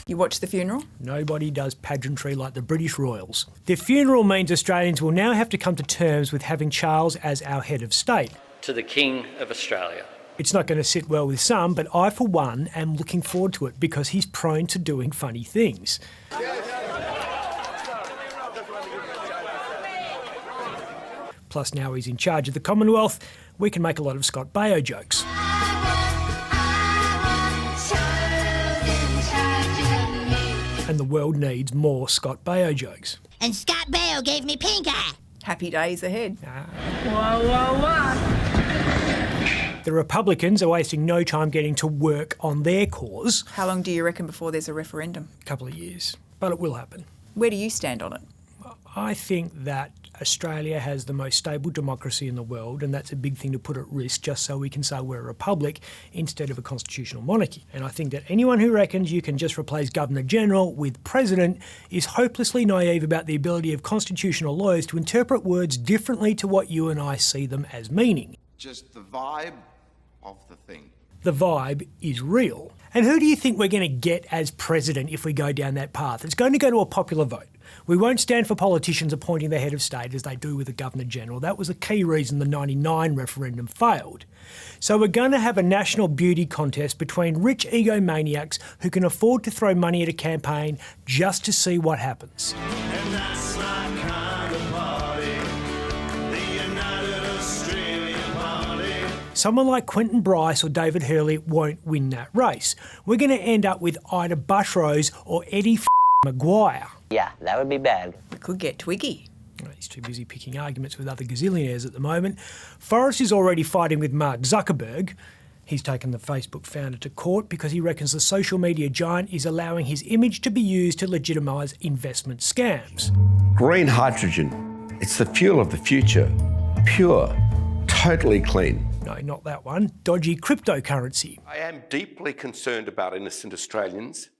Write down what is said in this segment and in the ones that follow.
You watched the funeral? Nobody does pageantry like the British royals. The funeral means Australians will now have to come to terms with having Charles as our head of state. To the King of Australia. It's not going to sit well with some, but I, for one, am looking forward to it because he's prone to doing funny things. Plus, now he's in charge of the Commonwealth, we can make a lot of Scott Baio jokes. And the world needs more Scott Baio jokes. And Scott Baio gave me pink eye. Happy days ahead. The Republicans are wasting no time getting to work on their cause. How long do you reckon before there's a referendum? A couple of years, but it will happen. Where do you stand on it? I think that Australia has the most stable democracy in the world, and that's a big thing to put at risk just so we can say we're a republic instead of a constitutional monarchy. And I think that anyone who reckons you can just replace Governor-General with President is hopelessly naive about the ability of constitutional lawyers to interpret words differently to what you and I see them as meaning. Just the vibe of the thing. The vibe is real. And who do you think we're going to get as president if we go down that path? It's going to go to a popular vote. We won't stand for politicians appointing the head of state as they do with the Governor-General. That was a key reason the 99 referendum failed. So we're going to have a national beauty contest between rich egomaniacs who can afford to throw money at a campaign just to see what happens. And that's my kind of party, the United Australia Party. Someone like Quentin Bryce or David Hurley won't win that race. We're going to end up with Ida Buttrose or Eddie Maguire. Yeah, that would be bad. We could get Twiggy. He's too busy picking arguments with other gazillionaires at the moment. Forrest is already fighting with Mark Zuckerberg. He's taken the Facebook founder to court because he reckons the social media giant is allowing his image to be used to legitimise investment scams. Green hydrogen. It's the fuel of the future. Pure. Totally clean. No, not that one. Dodgy cryptocurrency. I am deeply concerned about innocent Australians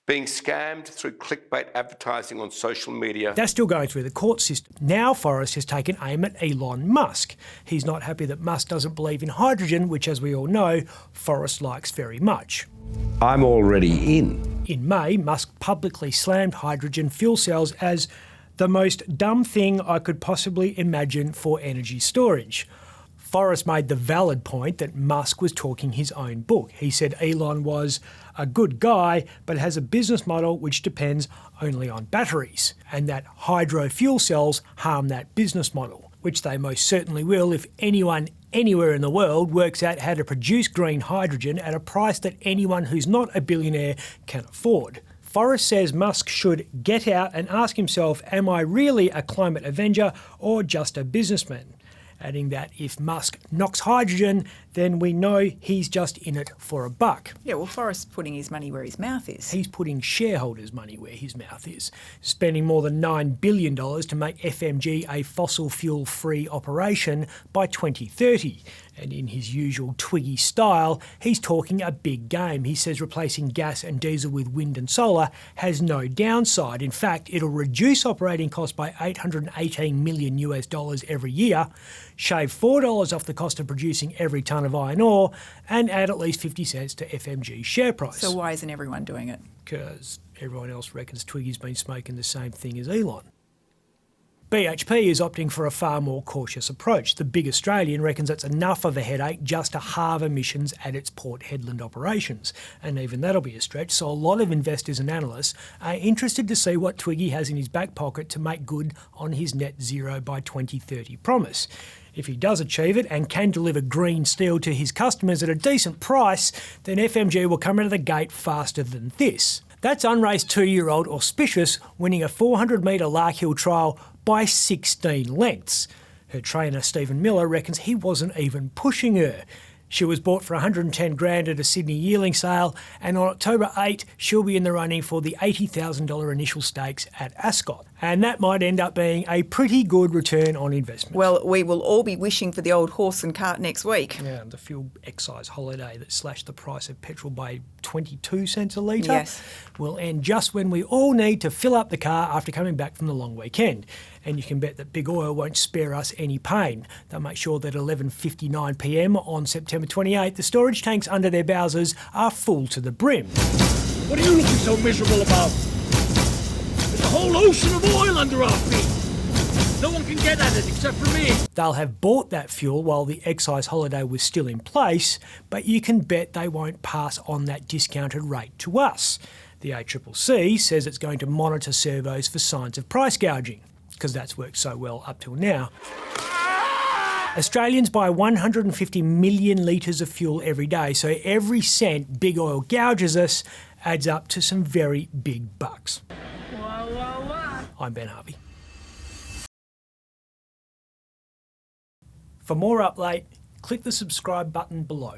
being scammed through clickbait advertising on social media. That's still going through the court system. Now Forrest has taken aim at Elon Musk. He's not happy that Musk doesn't believe in hydrogen, which, as we all know, Forrest likes very much. I'm already in. In May, Musk publicly slammed hydrogen fuel cells as the most dumb thing I could possibly imagine for energy storage. Forrest made the valid point that Musk was talking his own book. He said Elon was a good guy, but has a business model which depends only on batteries, and that hydro fuel cells harm that business model, which they most certainly will if anyone anywhere in the world works out how to produce green hydrogen at a price that anyone who's not a billionaire can afford. Forrest says Musk should get out and ask himself, am I really a climate avenger or just a businessman? Adding that if Musk knocks hydrogen, then we know he's just in it for a buck. Yeah, well, Forrest's putting his money where his mouth is. He's putting shareholders' money where his mouth is, spending more than $9 billion to make FMG a fossil fuel-free operation by 2030. And in his usual Twiggy style, he's talking a big game. He says replacing gas and diesel with wind and solar has no downside. In fact, it'll reduce operating costs by $818 million every year, shave $4 off the cost of producing every tonne of iron ore, and add at least 50 cents to FMG's share price. So why isn't everyone doing it? Because everyone else reckons Twiggy's been smoking the same thing as Elon. BHP is opting for a far more cautious approach. The big Australian reckons it's enough of a headache just to halve emissions at its Port Hedland operations. And even that'll be a stretch, so a lot of investors and analysts are interested to see what Twiggy has in his back pocket to make good on his net zero by 2030 promise. If he does achieve it and can deliver green steel to his customers at a decent price, then FMG will come out of the gate faster than this. That's unraced 2-year-old Auspicious winning a 400-metre Larkhill trial by 16 lengths. Her trainer Stephen Miller reckons he wasn't even pushing her. She was bought for 110 grand at a Sydney yearling sale, and on October 8 she'll be in the running for the $80,000 initial stakes at Ascot. And that might end up being a pretty good return on investment. Well, we will all be wishing for the old horse and cart next week. Yeah, the fuel excise holiday that slashed the price of petrol by 22 cents a litre will end just when we all need to fill up the car after coming back from the long weekend. And you can bet that Big Oil won't spare us any pain. They'll make sure that at 11:59 p.m. on September 28, the storage tanks under their Bowsers are full to the brim. What are you looking so miserable about? There's a whole ocean of oil under our feet. No one can get at it except for me. They'll have bought that fuel while the excise holiday was still in place, but you can bet they won't pass on that discounted rate to us. The ACCC says it's going to monitor servos for signs of price gouging, because that's worked so well up till now. Australians buy 150 million litres of fuel every day, so every cent big oil gouges us adds up to some very big bucks. I'm Ben Harvey. For more Up Late, click the subscribe button below.